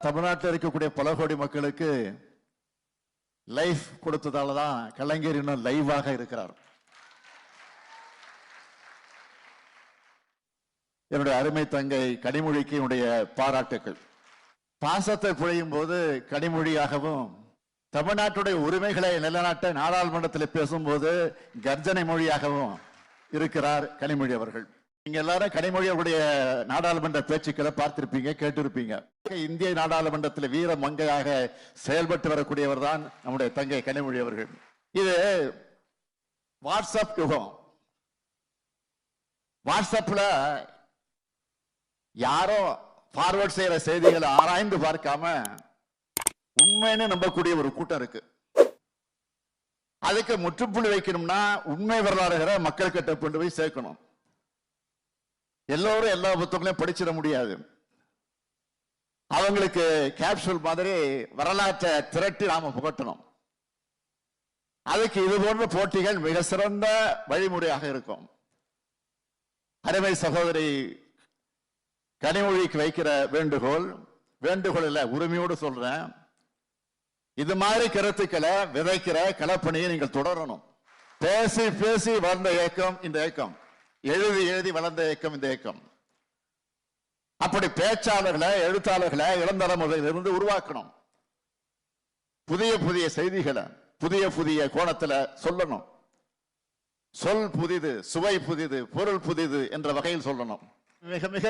தமிழ்நாட்டில் இருக்கக்கூடிய பல கோடி மக்களுக்கு லைஃப் கொடுத்ததால தான் கலைஞர் இன்னும் லைவாக இருக்கிறார். என்னுடைய அருமை தங்கை கனிமொழிக்கு என்னுடைய பாராட்டுக்கள். பாசத்தை பொழியும் போது கனிமொழியாகவும், தமிழ்நாட்டுடைய உரிமைகளை நிலைநாட்ட நாடாளுமன்றத்தில் பேசும்போது கர்ஜனை மொழியாகவும் இருக்கிறார் கனிமொழி அவர்கள். நீங்க எல்லாரும் கனிமொழி அவருடைய நாடாளுமன்ற பேச்சுக்களை பார்த்திருப்பீங்க, கேட்டிருப்பீங்க. இந்திய நாடாளுமன்றத்தில் வீர மங்கையாக செயல்பட்டு வரக்கூடியவர் தான் நம்முடைய தங்கை கனிமொழி அவர்கள். இது வாட்ஸ்அப் யுகம். வாட்ஸ்அப்ல யாரோ ஃபார்வர்ட் செய்யற செய்திகளை ஆராய்ந்து பார்க்காம உண்மைன்னு நம்பக்கூடிய ஒரு கூட்டம் இருக்கு. அதுக்கு முற்றுப்புள்ளி வைக்கணும்னா உண்மை வரலாறுகிற மக்கள் கிட்ட கொண்டு போய் சேர்க்கணும். எல்லோரும் எல்லா புத்தகங்களையும் படிச்சிட முடியாது. அவங்களுக்கு கேப்சூல் மாதிரி வரலாற்றை திரட்டி நாம புகட்டணும். அதுக்கு இது போன்ற போட்டிகள் மிக சிறந்த வழிமுறையாக இருக்கும். அருமை சகோதரி கனிமொழிக்கு வைக்கிற வேண்டுகோள் இல்ல, உரிமையோடு சொல்றேன், இது மாதிரி கருத்துக்களை விதைக்கிற களப்பணியை நீங்கள் தொடரணும். பேசி பேசி வளர்ந்த இயக்கம் இந்த இயக்கம், எழுதி எழுதி வளர்ந்த இயக்கம் இந்த இயக்கம். அப்படி பேச்சாளர்களை, எழுத்தாளர்களை இளம் தலைமுறையிலிருந்து உருவாக்கணும். புதிய புதிய செய்திகளை புதிய புதிய கோணத்துல சொல்லணும். சொல் புதிது, சுவை புதிது, பொருள் புதிது என்ற வகையில் சொல்லணும். மிக மிக